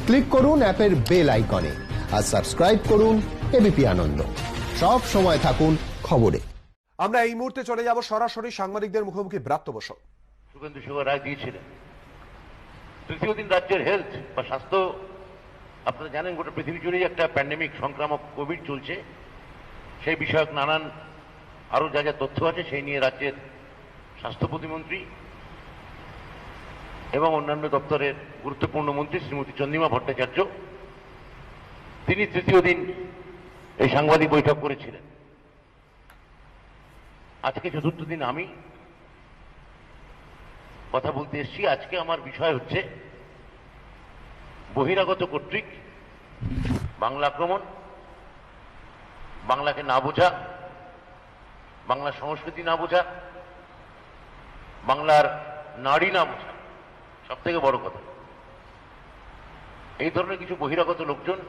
Click করুন অ্যাপের bell আইকনে আর সাবস্ক্রাইব করুন এবিপি আনন্দ। সব সময় থাকুন খবরে। আমরা এই মুহূর্তে চলে যাব সরাসরি সাংবাদিকদের মুখোমুখি। ব্রাত্য বসু। শুভেন্দু অধিকারী রায় দিয়েছিলেন তৃতীয় দিন রাজ্যের হেলথ বা স্বাস্থ্য, আপনারা জানেন গোটা পৃথিবী জুড়েই একটা প্যান্ডেমিক সংক্রামক কোভিড চলছে, সেই বিষয়ক নানান আরো যা যা তথ্য আছে সেই নিয়ে রাজ্যের স্বাস্থ্য প্রতিমন্ত্রী এবং অন্যান্য দপ্তরের গুরুত্বপূর্ণ মন্ত্রী শ্রীমতী চন্দ্রিমা ভট্টাচার্য তিনি তৃতীয় দিন এই সাংবাদিক বৈঠক করেছিলেন। আজকে চতুর্থ দিন আমি কথা বলতে এসেছি। আজকে আমার বিষয় হচ্ছে বহিরাগত কর্তৃক বাংলা আক্রমণ, বাংলাকে না বোঝা, বাংলা সংস্কৃতি না বোঝা, বাংলার নারী না বোঝা, সব থেকে বড় কথা। এই ধরনের কিছু বহিরাগত লোকজন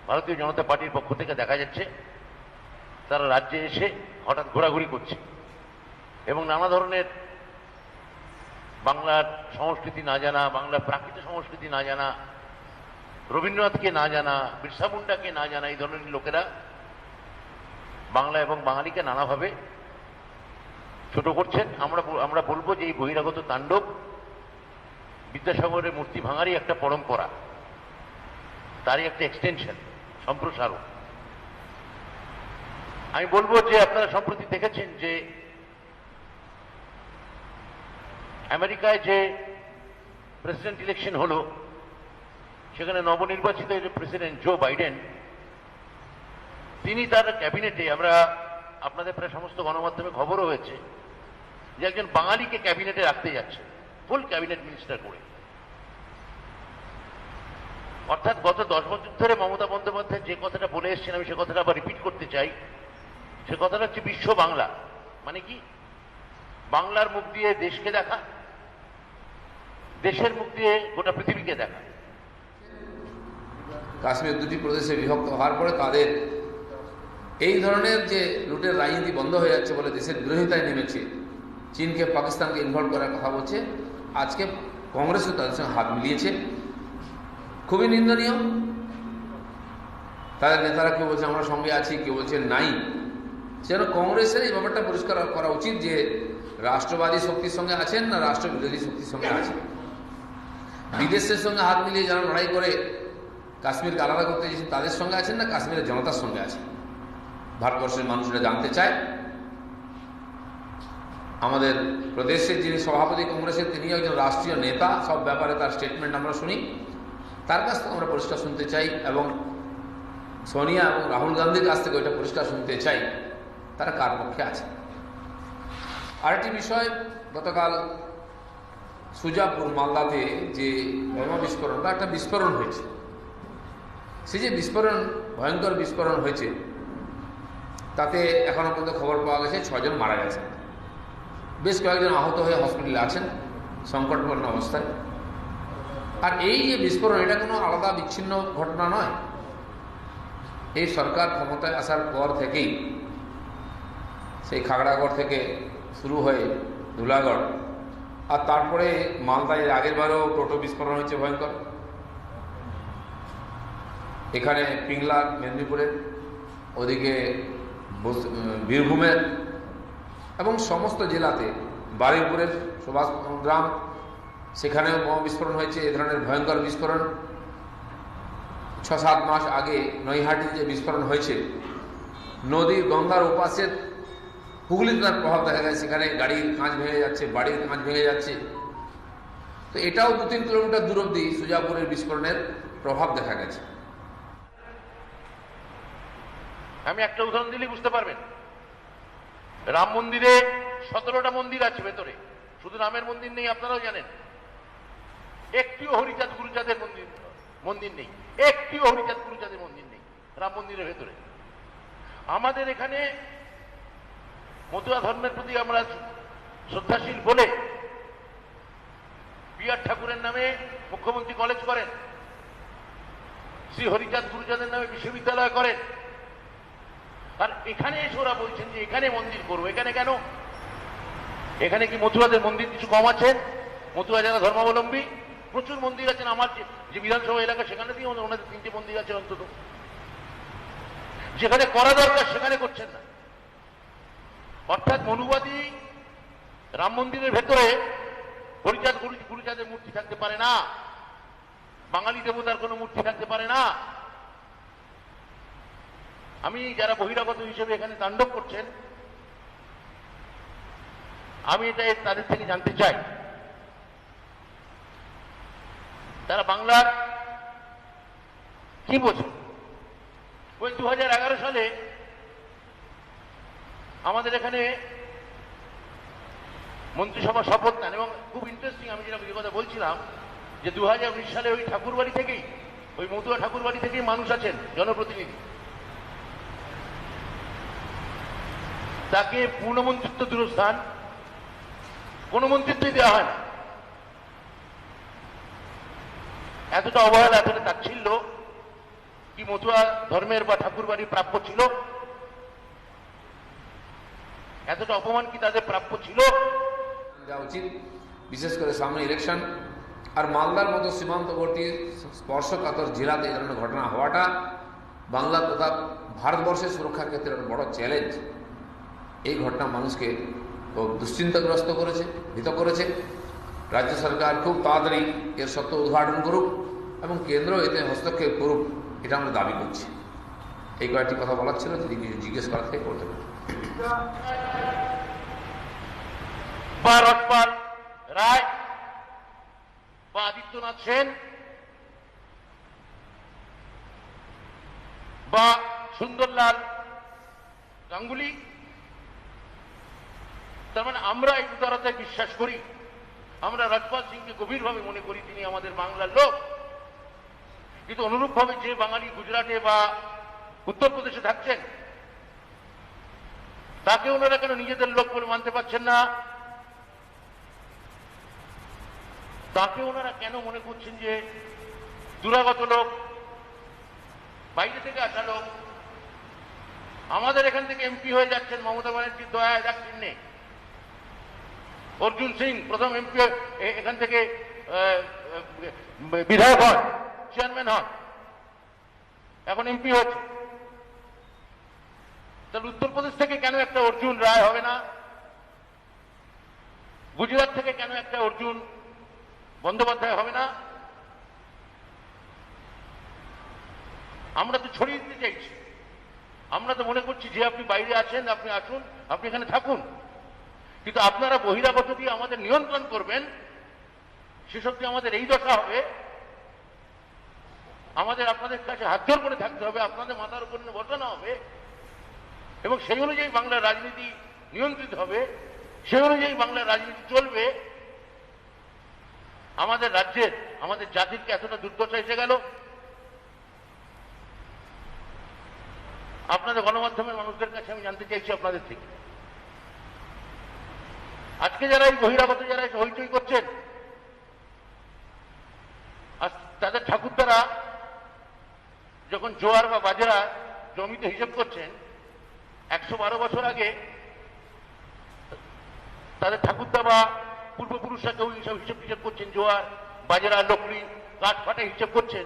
ভারতীয় জনতা পার্টির পক্ষ থেকে দেখা যাচ্ছে তারা রাজ্যে এসে হঠাৎ ঘোরাঘুরি করছে এবং নানা ধরনের বাংলার সংস্কৃতি না জানা, বাংলার প্রাকৃত সংস্কৃতি না জানা, রবীন্দ্রনাথকে না জানা, বিরসা মুন্ডাকে না জানা এই ধরনের লোকেরা বাংলা এবং বাঙালিকে নানাভাবে ছোট করছেন। আমরা বলবো যে এই বহিরাগত তাণ্ডব বিদ্যাসাগরের মূর্তি ভাঙারই একটা পরম্পরা, তারই একটা এক্সটেনশন, সম্প্রসারণ। আমি বলবো যে আপনারা সম্প্রতি দেখেছেন যে আমেরিকায় যে প্রেসিডেন্ট ইলেকশন হলো সেখানে নবনির্বাচিত যে প্রেসিডেন্ট জো বাইডেন তিনি তার ক্যাবিনেটে, আমরা আপনাদের প্রায় সমস্ত গণমাধ্যমে খবরও হয়েছে যে একজন বাঙালিকে ক্যাবিনেটে রাখতে যাচ্ছে, ফুল ক্যাবিনেট মিনিস্টার করে। অর্থাৎ গত 10 বছর ধরে মমতা বন্দ্যোপাধ্যায় যে কথাটা বলে এসছেন আমি সে কথাটা আবার রিপিট করতে চাই। সে কথাটা হচ্ছে বিশ্ব বাংলা, মানে কি বাংলার মুখ দিয়ে দেশকে দেখা, দেশের মুখ দিয়ে গোটা পৃথিবীকে দেখা। কাশ্মীর দুটি প্রদেশে বিভক্ত হওয়ার পরে তাদের এই ধরনের যে লুটের রাজনীতি বন্ধ হয়ে যাচ্ছে বলে দেশের বিরোধিতায় নেমেছে, চীনকে পাকিস্তানকে ইনভলভ করার কথা বলছে। আজকে কংগ্রেসও তাদের সঙ্গে হাত মিলিয়েছে, খুবই নিন্দনীয়। তাদের নেতারা কেউ বলছে আমরা সঙ্গে আছি, কেউ বলছে নাই। যেন কংগ্রেসের এই ব্যাপারটা পরিষ্কার করা উচিত যে রাষ্ট্রবাদী শক্তির সঙ্গে আছেন না রাষ্ট্র বিরোধী শক্তির সঙ্গে আছেন। বিদেশের সঙ্গে হাত মিলিয়ে যারা লড়াই করে কাশ্মীরকে আলাদা করতে চেয়েছেন তাদের সঙ্গে আছেন না কাশ্মীরের জনতার সঙ্গে আছেন। ভারতবর্ষের মানুষরা জানতে চায়। আমাদের প্রদেশের যিনি সভাপতি কংগ্রেসের তিনি একজন রাষ্ট্রীয় নেতা, সব ব্যাপারে তার স্টেটমেন্ট আমরা শুনি, তার কাছ থেকে আমরা পরিষ্কার শুনতে চাই এবং সোনিয়া এবং রাহুল গান্ধীর কাছ থেকে ওইটা পরিষ্কার শুনতে চাই তারা কার পক্ষে আছে। আরেকটি বিষয়, গতকাল সুজাপুর মালদাতে যে বোমা বিস্ফোরণ বা একটা বিস্ফোরণ হয়েছে, সে যে বিস্ফোরণ, ভয়ঙ্কর বিস্ফোরণ হয়েছে, তাতে এখনো পর্যন্ত খবর পাওয়া গেছে 6 জন মারা গেছেন, বেশ কয়েকজন আহত হয়ে হসপিটালে আছেন সংকটপূর্ণ অবস্থায়। আর এই যে বিস্ফোরণ, এটা কোনো আলাদা বিচ্ছিন্ন ঘটনা নয়। এই সরকার ক্ষমতায় আসার পর থেকেই সেই খাগড়াগড় থেকে শুরু হয়ে ধুলাগড়, আর তারপরে মালদায় আগের বারও টোটো বিস্ফোরণ হয়েছে ভয়ঙ্কর, এখানে পিংলার মেদিনীপুরের, ওদিকে বীরভূমের এবং সমস্ত জেলাতে, বারুইপুরের সুভাষ গ্রাম সেখানেও বোমা বিস্ফোরণ হয়েছে। এ ধরনের ভয়ঙ্কর বিস্ফোরণ 6-7 মাস আগে নৈহাটিতে যে বিস্ফোরণ হয়েছে, নদীর গঙ্গার ওপাশের হুগলিতে তার প্রভাব দেখা যায়, সেখানে গাড়ির কাঁচ ভেঙে যাচ্ছে, বাড়ির কাঁচ ভেঙে যাচ্ছে। তো এটাও 2-3 কিলোমিটার দূর অব্দি সুজাপুরের বিস্ফোরণের প্রভাব দেখা গেছে। আমি একটা উদাহরণ দিলে বুঝতে পারবেন। রাম মন্দিরে 17টা মন্দির আছে ভেতরে, শুধু রামের মন্দির নেই, আপনারাও জানেন। একটিও হরিচাঁদ গুরুচাঁদের মন্দির নেই, একটিও হরিচাঁদ গুরুচাঁদের মন্দির নেই রাম মন্দিরের ভেতরে। আমাদের এখানে মতুয়া ধর্মের প্রতি আমরা শ্রদ্ধাশীল বলে বিআর ঠাকুরের নামে মুখ্যমন্ত্রী কলেজ করেন, শ্রী হরিচাঁদ গুরুচাঁদের নামে বিশ্ববিদ্যালয় করেন, আর এখানে এসে ওরা বলছেন যে এখানে মন্দির করবো। এখানে কেন? এখানে কি মতুয়াদের মন্দির কিছু কম আছে? মতুয়া যারা ধর্মাবলম্বী প্রচুর মন্দির আছেন। আমার যে বিধানসভা এলাকা সেখানে দিয়ে ওনাদের 3টে মন্দির আছে অন্তত। যেখানে করা দরকার সেখানে করছেন না। অর্থাৎ মনুবাদী রাম মন্দিরের ভেতরে হরিচাঁদ গুরুচাঁদের মূর্তি থাকতে পারে না, বাঙালি দেবতার কোনো মূর্তি থাকতে পারে না। আমি যারা বহিরাগত হিসেবে এখানে তাণ্ডব করছেন, আমি এটা তাদের থেকে জানতে চাই, তারা বাংলার কি বোঝে? ওই 2011 সালে আমাদের এখানে মন্ত্রিসভা শপথ নেন, এবং খুব ইন্টারেস্টিং, আমি যেটা কথা বলছিলাম যে 2019 সালে ওই ঠাকুরবাড়ি থেকেই, ওই মতুয়া ঠাকুরবাড়ি থেকেই মানুষ আছেন জনপ্রতিনিধি, তাকে পূর্ণমন্ত্রিত্ব দূরস্থান, কোন মন্ত্রিত্বই দেওয়া হয় না। এতটা অবহেলা, এতটা তাচ্ছিল্য কি মতুয়া ধর্মের বা ঠাকুরবাড়ি প্রাপ্য ছিল? এতটা অপমান কি তাদের প্রাপ্য ছিল? যা উচিত, বিশেষ করে সামনে ইলেকশন, আর মালদার মতো সীমান্তবর্তী স্পর্শকাতর জেলাতে এই ধরনের ঘটনা হওয়াটা বাংলা তথা ভারতবর্ষের সুরক্ষার ক্ষেত্রে একটা বড় চ্যালেঞ্জ। এই ঘটনা মানুষকে খুব দুশ্চিন্তাগ্রস্ত করেছে, ভীত করেছে। রাজ্য সরকার খুব তাড়াতাড়ি এর সত্য উদ্ঘাটন করুক এবং কেন্দ্র এতে হস্তক্ষেপ করুক, এটা আমরা দাবি করছি। এই কয়েকটি কথা বলার ছিল, যদি কিছু জিজ্ঞেস করার থেকে করতে পারি। বা রটপাল রায় বা আদিত্যনাথ সেন বা সুন্দরলাল গাঙ্গুলি, তার মানে আমরা এই উদারতায় বিশ্বাস করি। আমরা রাজপাল সিংকে গভীরভাবে মনে করি তিনি আমাদের বাংলার লোক, কিন্তু অনুরূপভাবে যে বাঙালি গুজরাটে বা উত্তরপ্রদেশে থাকছেন, তাকে ওনারা কেন নিজেদের লোক বলে মানতে পারছেন না? তাকে ওনারা কেন মনে করছেন যে দূরাগত লোক, বাইরে থেকে আসা লোক? আমাদের এখান থেকে এমপি হয়ে যাচ্ছেন মমতা ব্যানার্জির দয়ায় দাক্ষিণ্যে। অর্জুন সিং প্রথম এমপি এখান থেকে বিধায়ক হন, চেয়ারম্যান হন, এখন এমপি হচ্ছে। তাহলে উত্তরপ্রদেশ থেকে কেন একটা অর্জুন রায় হবে না? গুজরাট থেকে কেন একটা অর্জুন বন্দ্যোপাধ্যায় হবে না? আমরা তো ছড়িয়ে দিতে চাইছি। আমরা তো মনে করছি যে আপনি বাইরে আছেন, আপনি আসুন, আপনি এখানে থাকুন, কিন্তু আপনারা বহিরাগত দিয়ে আমাদের নিয়ন্ত্রণ করবেন, সেসব দিয়ে আমাদের এই দশা হবে। আমাদের আপনাদের কাছে হাত জোর করে থাকতে হবে, আপনাদের মাথার উপর বসানো হবে, এবং সেই অনুযায়ী বাংলার রাজনীতি নিয়ন্ত্রিত হবে, সেই অনুযায়ী বাংলার রাজনীতি চলবে। আমাদের রাজ্যের, আমাদের জাতির কি এতটা দুর্দশা এসে গেল? আপনাদের গণমাধ্যমের মানুষদের কাছে আমি জানতে চাইছি আপনাদের থেকে, আজকে যারা এই বহিরাগত যারা এসে হইচই করছেন, আর তাদের ঠাকুরদারা যখন জোয়ার বা বাজরা জমিতে হিসেব করছেন, 112 বছর আগে তাদের ঠাকুরদা বা পূর্বপুরুষরা কেউ এইসব হিসেব করছেন, জোয়ার বাজরা লকড়ি কাঠ ফাটে হিসেব করছেন,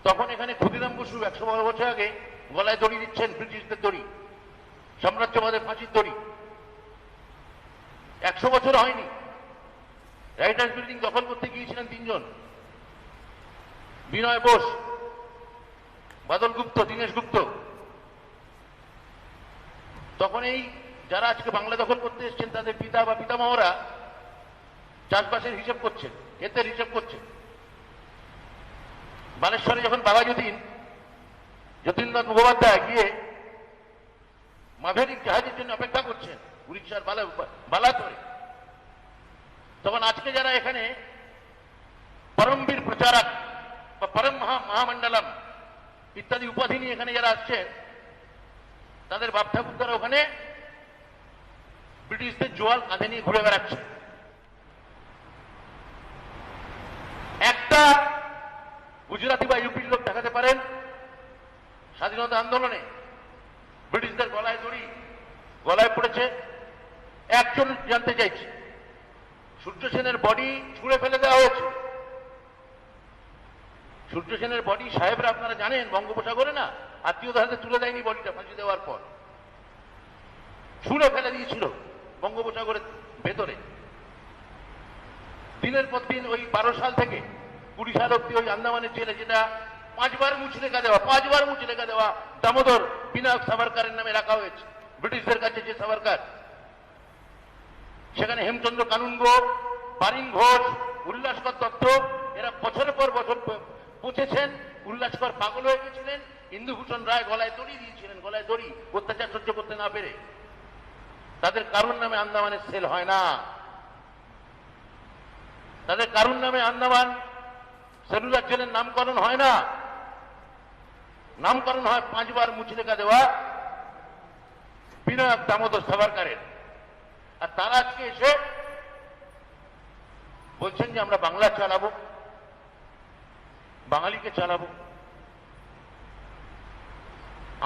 তখন এখানে ক্ষুদিরাম বসু 112 বছর আগে গলায় দড়ি দিচ্ছেন, ব্রিটিশদের দড়ি, সাম্রাজ্যবাদের ফাঁসির দড়ি। 100 বছর হয়নি। রাইটার্স বিল্ডিং দখল করতে গিয়েছিলেন 3 জন, বিনয় বোস, বাদল গুপ্ত, দীনেশ গুপ্ত। তখন এই যারা আজকে বাংলা দখল করতে এসছেন তাদের পিতা বা পিতামহরা চাষবাসের হিসেব করছেন, ক্ষেতের হিসেব করছেন। বালেশ্বরে যখন বাবা যতীন্দ্রনাথ মুখোপাধ্যায় গিয়ে মাভেরিক জাহাজের জন্য অপেক্ষা করছেন উড়িষ্যার বালাতরে, তখন আজকে যারা এখানে পরমবীর প্রচারক বা পরম মহামণ্ডলম ইত্যাদি উপাধি নিয়ে এখানে যারা আসছেন, তাদের বাপ ঠাকুরদারা ওখানে ব্রিটিশদের জোয়াল কাঁধে নিয়ে ঘুরে বেড়াচ্ছে। একটা গুজরাটি বা ইউপির লোক দেখাতে পারেন স্বাধীনতা আন্দোলনে ব্রিটিশদের গলায় পড়েছে? একজন জানতে চাইছে। সূর্য সেনের বডি ছুঁড়ে ফেলে দেওয়া হয়েছে, সূর্য সেনের বডি সাহেবরা আপনারা জানেন বঙ্গোপসাগরে না, আত্মীয়দের হাতে তুলে দেয়নি বডিটা ফাঁসি দেওয়ার পর, ছুঁড়ে ফেলে দিয়েছিল বঙ্গোপসাগরের ভেতরে। দিনের পর দিন ওই 12 সাল থেকে 20 সাল অব্দি ওই আন্দামানের জেলে, যেটা 5 বার মুচলেখা দেওয়া দামোদর বিনায়ক সাভারকারের নামে রাখা হয়েছে ব্রিটিশদের কাছে, যে সাভারকার, সেখানে হেমচন্দ্র কানুনগো, বারিন ঘোষ, উল্লাসকর দত্ত, এরা বছরের পর বছর পৌঁছেছেন। উল্লাসকর পাগল হয়ে গেছিলেন, ইন্দুভূষণ রায় গলায় দড়ি দিয়েছিলেন, গলায় দড়ি, অত্যাচার সহ্য করতে না পেরে। তাদের কারুর নামে আন্দামানের সেল হয় না, তাদের কারুর নামে আন্দামান সেলুলার জেলের নামকরণ হয় না, নামকরণ হয় 5 বার মুচলেখা দেওয়া বিনায়ক দামোদর সাভারকারের। আর তারা আজকে এসে বলছেন যে আমরা বাংলা চালাবো, বাঙালিকে চালাবো।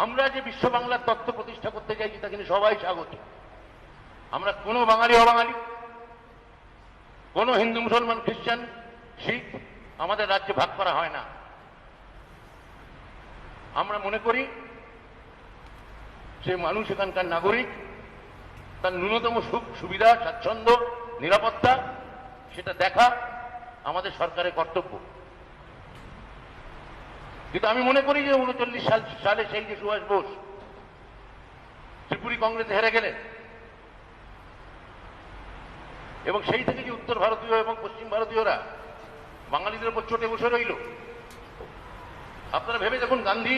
আমরা যে বিশ্ব বাংলার তত্ত্ব প্রতিষ্ঠা করতে চাইছি তা কিন্তু সবাই স্বাগত। আমরা কোনো বাঙালি অবাঙালি, কোনো হিন্দু মুসলমান খ্রিস্টান শিখ আমাদের রাজ্যে ভাগ করা হয় না। আমরা মনে করি সে মানুষ এখানকার নাগরিক, তার ন্যূনতম সুখ সুবিধা, স্বাচ্ছন্দ্য, নিরাপত্তা সেটা দেখা আমাদের সরকারের কর্তব্য। কিন্তু আমি মনে করি যে 39 সালে সেই যে সুভাষ বোস ত্রিপুরী কংগ্রেসে হেরে গেলেন, এবং সেই থেকে যে উত্তর ভারতীয় এবং পশ্চিম ভারতীয়রা বাঙালিদের উপর চটে বসে রইল। আপনারা ভেবে দেখুন, গান্ধী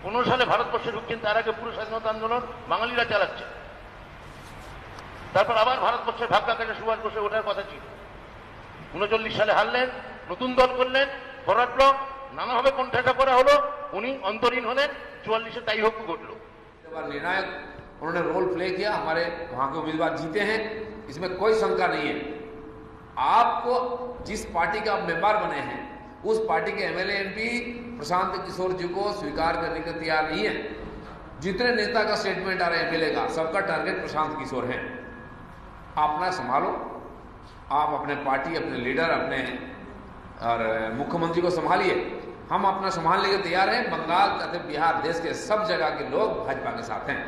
15 সালে ভারতবর্ষে ঢুকছেন, তার আগে পুরো স্বাধীনতা আন্দোলন বাঙালিরা চালাচ্ছে। তারপর আবার ভারতবর্ষের ভাগ্যাকাশে সুভাষ বসে ওঠার কথা ছিল। 39 সালে হারলেন, নতুন দল করলেন, ফরওয়ার্ড ব্লক, নানাভাবে কণ্ঠাসা করা হলো, উনি অন্তরীণ হলেন। 44-এ তাই হোক ঘটলো। निर्णायक उन्होंने रोल प्ले किया, हमारे वहां के उम्मीदवार जीते हैं, इसमें कोई शंका नहीं है। आपको जिस पार्टी का आप मेंबर बने हैं उस पार्टी के एमएलए एमपी प्रशांत किशोर जी को स्वीकार करने के तैयार नहीं है। जितने नेता का स्टेटमेंट आ रहा है एमएलए का, सबका टारगेट प्रशांत किशोर है। आप अपना संभालो, आप अपने पार्टी, अपने लीडर, अपने और मुख्यमंत्री को संभालिए। हम अपना संभालने के तैयार हैं। बंगाल तथा बिहार, देश के सब जगह के लोग भाजपा के साथ हैं।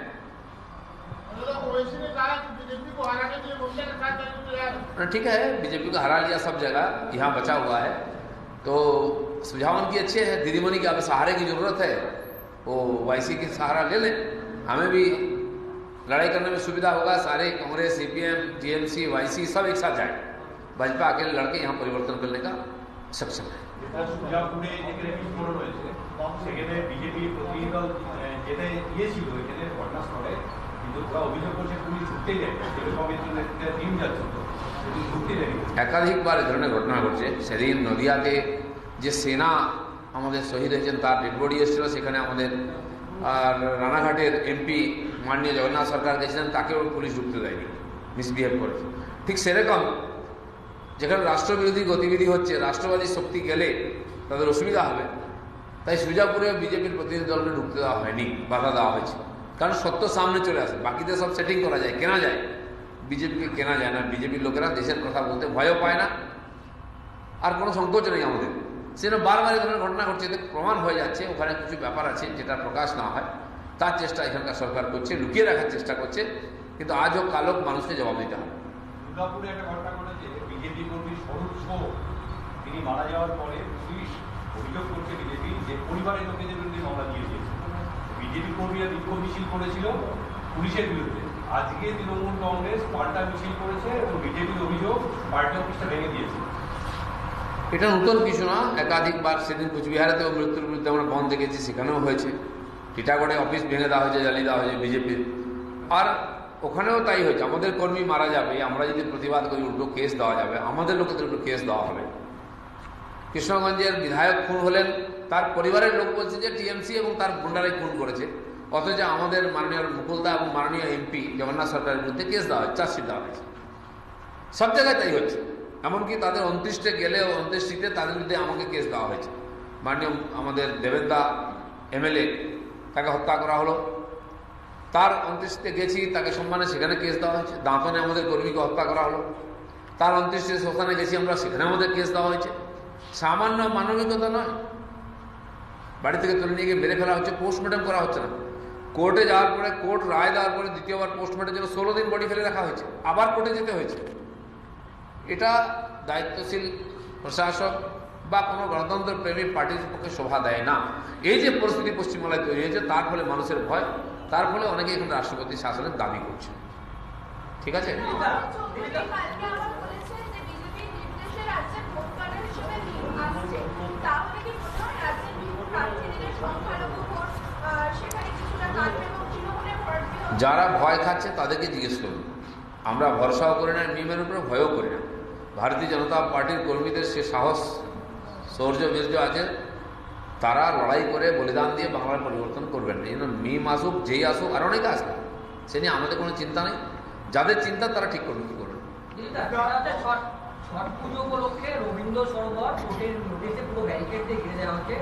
ठीक है, बीजेपी को हरा लिया सब जगह, यहाँ बचा हुआ है, तो सुझाव उनकी अच्छे है। दीदीमणि की अब सहारे की जरूरत है, वो वाईसी की सहारा ले लें, हमें भी लड़ाई करने में सुविधा होगा। सारे कांग्रेस, सीपीएम, टीएमसी, वाईसी सब एक साथ जाए, भाजपा अकेले लड़के यहाँ परिवर्तन करने का सक्षम है। একাধিক বার এই ধরনের ঘটনা ঘটছে। সেদিন নদিয়াতে যে সেনা আমাদের শহীদ হয়েছেন তার ডেড বডি এসেছিল, সেখানে আমাদের আর রানাঘাটের এমপি মাননীয় জগন্নাথ সরকার গেছিলেন, তাকেও পুলিশ ঢুকতে দেয়নি, মিসবিহেভ করেছে। ঠিক সেরকম যেখানে রাষ্ট্রবিরোধী গতিবিধি হচ্ছে, রাষ্ট্রবাদী শক্তি গেলে তাদের অসুবিধা হবে, তাই সুজাপুরে বিজেপির প্রতিনিধি দলকে ঢুকতে দেওয়া হয়নি, বাধা দেওয়া হয়েছে। কারণ সত্য সামনে চলে আসে, বাকিতে সব সেটিং করা যায়, কেনা যায়, বিজেপিকে কেনা যায় না। বিজেপির লোকেরা দেশের কথা বলতে ভয়ও পায় না, আর কোনো সংকোচ নেই আমাদের। সেটা বারবার এই ধরনের ঘটনা ঘটছে, এতে প্রমাণ হয়ে যাচ্ছে ওখানে কিছু ব্যাপার আছে যেটা প্রকাশ না হয়, তার চেষ্টা এখানকার সরকার করছে, লুকিয়ে রাখার চেষ্টা করছে। কিন্তু আজ হোক কাল হোক মানুষকে জবাব দিতে হবে। দুর্গাপুরে একটা ঘটনা ঘটেছে, বিজেপি কর্মী স্বরূপ শো, তিনি মারা যাওয়ার পরে পুলিশ অভিযোগ করছে বিজেপি যে পরিবারের লোকেদের বিরুদ্ধে মামলা দিয়ে দিয়েছে। বিজেপি কর্মীরা বিক্ষোভ মিছিল করেছিল পুলিশের বিরুদ্ধে। আজকে তৃণমূল কংগ্রেস পাল্টা মিছিল করেছে এবং বিজেপির অভিযোগ পার্টি অফিসটা ভেঙে দিয়েছে। এটা নতুন কিছু না, একাধিকবার সেদিন কুচবিহারেতেও মৃত্যুর বিরুদ্ধে আমরা বন্ধ দেখেছি, সেখানেও হয়েছে। টিটাগড়ে অফিস ভেঙে দেওয়া হয়েছে, জ্বালিয়ে দেওয়া হয়েছে বিজেপির, আর ওখানেও তাই হয়েছে। আমাদের কর্মী মারা যাবে, আমরা যদি প্রতিবাদ করি উল্টো কেস দেওয়া যাবে, আমাদের লোকেদের উল্টো কেস দেওয়া হবে। কৃষ্ণগঞ্জের বিধায়ক খুন হলেন, তার পরিবারের লোক বলছে যে টিএমসি এবং তার গুন্ডারাই খুন করেছে, অথচ আমাদের মাননীয় মুকুলদা এবং মাননীয় এমপি জগন্নাথ সরকারের বিরুদ্ধে কেস দেওয়া হয়েছে, চার্জশিট দেওয়া হয়েছে। সব জায়গায় তাই হচ্ছে। এমনকি তাদের 29টে গেলে 29টিতে তাদের বিরুদ্ধে আমাকে কেস দেওয়া হয়েছে। মাননীয় আমাদের দেবেন্দা এমএলএ, তাকে হত্যা করা হলো, তার 29তে গেছি, তাকে সম্মানে সেখানে কেস দেওয়া হয়েছে। দাঁতনে আমাদের কর্মীকে হত্যা করা হলো, তার 29টে শ্মশানে গেছি আমরা, সেখানে আমাদের কেস দেওয়া হয়েছে। সামান্য মানবিকতা নয়, বাড়ি থেকে তুলে নিয়ে গিয়ে মেরে ফেলা হচ্ছে, পোস্টমর্টম করা হচ্ছে না। কোর্টে যাওয়ার পরে, কোর্ট রায় দেওয়ার পরে দ্বিতীয়বার পোস্টমর্টমের জন্য 16 দিন বডি ফেলে রাখা হয়েছে, আবার কোর্টে যেতে হয়েছে। এটা দায়িত্বশীল প্রশাসক বা কোনো গণতন্ত্র প্রেমী পার্টির পক্ষে শোভা দেয় না। এই যে পরিস্থিতি পশ্চিমবাংলায় তৈরি হয়েছে, তার ফলে মানুষের ভয়, তার ফলে অনেকে এখন রাষ্ট্রপতি শাসনের দাবি করছে। ঠিক আছে, যারা ভয় খাচ্ছে তাদেরকে জিজ্ঞেস করুন। আমরা ভরসাও করি না, মিমের উপরে ভয়ও করি না। ভারতীয় জনতা পার্টির কর্মীদের সে সাহস, শৌর্য, বীর্য আছে, তারা লড়াই করে বলিদান দিয়ে বাংলার পরিবর্তন করবেন না। এই জন্য মিম আসুক, যেই আসুক, আর অনেকে আসবে, সে নিয়ে আমাদের কোনো চিন্তা নেই। যাদের চিন্তা তারা ঠিক করবে, কি করবেন। ছট পুজো উপলক্ষে রবীন্দ্র সরোবর কোর্টের নোটিশে পুরো ব্যারিকেড দিয়ে ঘিরে দেওয়া হচ্ছে।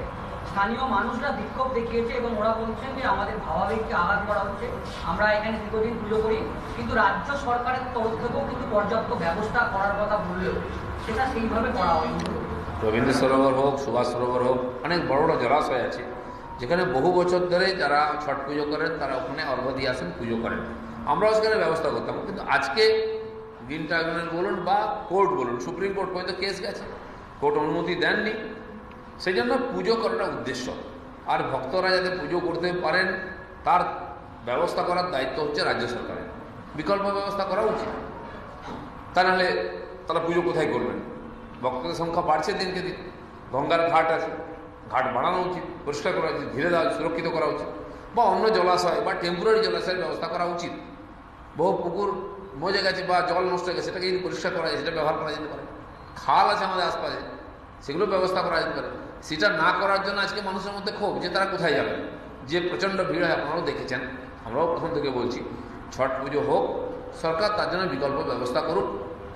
স্থানীয় মানুষরা বিক্ষোভ দেখিয়েছে এবং ওরা বলছেন যে আমাদের ভাবাবেগকে আঘাত করা হচ্ছে। আমরা এখানে দীর্ঘদিন পুজো করি, কিন্তু রাজ্য সরকারের তরফ থেকেও কিন্তু পর্যাপ্ত ব্যবস্থা করার কথা বললেও সেটা সেইভাবে করা হয়নি। রবীন্দ্র সরোবর হোক, সুভাষ সরোবর হোক, অনেক বড় বড় জলাশয় আছে যেখানে বহু বছর ধরে যারা ছট পুজো করেন তারা ওখানে অর্ঘ্য দিয়ে আসেন, পুজো করেন। আমরাও সেখানে ব্যবস্থা করতাম, কিন্তু আজকে গ্রিন ট্রাইব্যুনাল বলুন বা কোর্ট বলুন, সুপ্রিম কোর্ট পর্যন্ত কেস গেছে, কোর্ট অনুমতি দেননি। সেই জন্য পুজো করাটা উদ্দেশ্য, আর ভক্তরা যাতে পুজো করতে পারেন তার ব্যবস্থা করার দায়িত্ব হচ্ছে রাজ্য সরকারের। বিকল্প ব্যবস্থা করা উচিত, তা নাহলে তারা পুজো কোথায় করবেন? ভক্তদের সংখ্যা বাড়ছে দিনকে দিন, গঙ্গার ঘাট আছে, ঘাট বাড়ানো উচিত, পরিষ্কার করা উচিত, ঘিরে দেওয়া, সুরক্ষিত করা উচিত, বা অন্য জলাশয় বা টেম্পোরারি জলাশয়ের ব্যবস্থা করা উচিত। বহু পুকুর মজে গেছে বা জল নষ্ট হয়ে গেছে, সেটাকে যদি পরিষ্কার করা যায়, সেটা ব্যবহার করা যেতে পারে। খাল আছে আমাদের আশপাশে, সেগুলো ব্যবস্থা করা যেতে পারে। সেটা না করার জন্য আজকে মানুষের মধ্যে ক্ষোভ, যে তারা কোথায় যাবে, যে প্রচণ্ড ভিড় হয়, আপনারাও দেখেছেন, আমরাও প্রথম থেকে বলছি। ছট পুজো হোক, সরকার তার জন্য বিকল্প ব্যবস্থা করুক,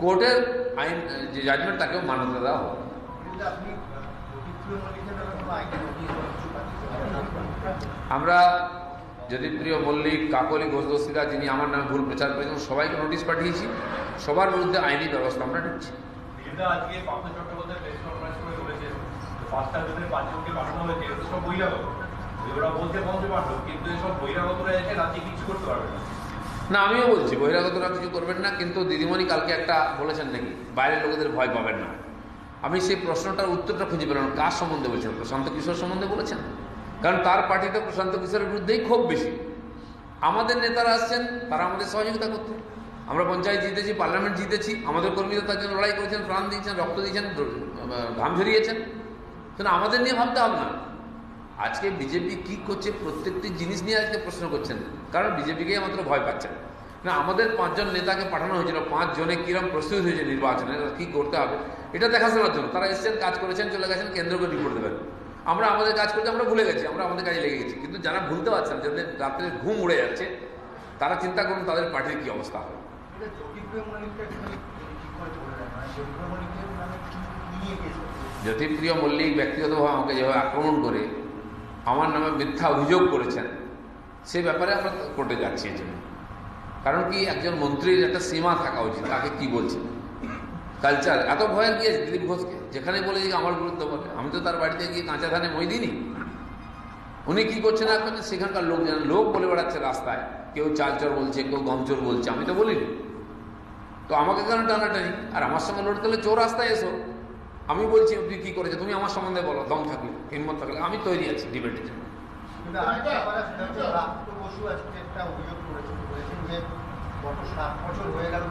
কোর্টের আইন যে জাজমেন্ট তাকেও মান্যতা দেওয়া হোক। আমরা জ্যোতিপ্রিয় মল্লিক, কাকলি ঘোষ দস্তিদার, যিনি আমার নামে ভুল প্রচার করেছেন, সবাইকে নোটিশ পাঠিয়েছি। সবার বিরুদ্ধে আইনি ব্যবস্থা আমরা নিচ্ছি। আজকে পার্থ চট্টোপাধ্যায় প্রেস কনফারেন্স করে বলেছেন 5টা জনের 5 জনকে পাঠানো হয়েছে, এগুলো সব বহিরাগত। ওরা বলতে পঞ্চপাণ্ডব, কিন্তু এসব বহিরাগতরা এসে রাজ্যে কিছু করতে পারবে না। না, আমিও বলছি বহিরাগতরা কিছু করবেন না, কিন্তু দিদিমণি কালকে একটা বলেছেন নাকি বাইরের লোকেদের ভয় পাবেন না। আমি সেই প্রশ্নটার উত্তরটা খুঁজে পেলাম, কার সম্বন্ধে বলছেন? প্রশান্ত কিশোর সম্বন্ধে বলেছেন, কারণ তার পার্টিতে প্রশান্ত কিশোরের বিরুদ্ধেই খুব বেশি। আমাদের নেতারা আসছেন, তারা আমাদের সহযোগিতা করতে। আমরা পঞ্চায়েত জিতেছি, পার্লামেন্ট জিতেছি, আমাদের কর্মীরা তার জন্য লড়াই করেছেন, প্রাণ দিয়েছেন, রক্ত দিয়েছেন, ঘাম ঝরিয়েছেন। কিন্তু আমাদের নিয়ে ভাবতে হবে না। আজকে বিজেপি কি করছে প্রত্যেকটি জিনিস নিয়ে আজকে প্রশ্ন করছেন, কারণ বিজেপিকেই মাত্র ভয় পাচ্ছেন না। আমাদের 5 জন নেতাকে পাঠানো হয়েছিল, 5 জনে কিরম প্রস্তুত হয়েছে নির্বাচনে, কি করতে হবে এটা দেখাশোনার জন্য। তারা এসেছেন, কাজ করেছেন, চলে গেছেন, কেন্দ্রকে রিপোর্ট দেবেন। আমরা আমাদের কাজ করছি, আমরা ভুলে গেছি, আমরা আমাদের কাজে লেগে গেছি। কিন্তু যারা ভুলতে পারছেন, যাদের রাত্রে ঘুম উড়ে যাচ্ছে, তারা চিন্তা করুন তাদের পার্টির কি অবস্থা হবে। জ্যোতিপ্রিয় মল্লিক ব্যক্তিগতভাবে আমাকে যেভাবে আক্রমণ করে আমার নামে মিথ্যা অভিযোগ করেছেন, সে ব্যাপারে আমরা কোর্টে যাচ্ছি। এই জন্য কারণ কি, একজন মন্ত্রীর একটা সীমা থাকা উচিত, তাকে কি বলছে। কালচার এত ভয় গিয়েছে দিলীপ ঘোষকে, যেখানে বলে যে আমার বিরুদ্ধে বলে, আমি তো তার বাড়িতে গিয়ে কাঁচা ধানে মই দিইনি। উনি কি করছে না করছে সেখানকার লোক জানেন। লোক বলে বেড়াচ্ছে রাস্তায়, কেউ চালচর বলছে, কেউ গমচোর বলছে, আমি তো বলিনি। তো আমাকে কেন টানাটানি? আর আমার সঙ্গে লড়তে হলে চোর রাস্তায় এসো। আমি বলছি তুই কি করেছে, তুমি আমার সম্বন্ধে বলো, দম থাকলে, হিম্মত থাকলে, আমি তৈরি আছি ডিবেটের জন্য। গত 7 বছর হয়ে গেল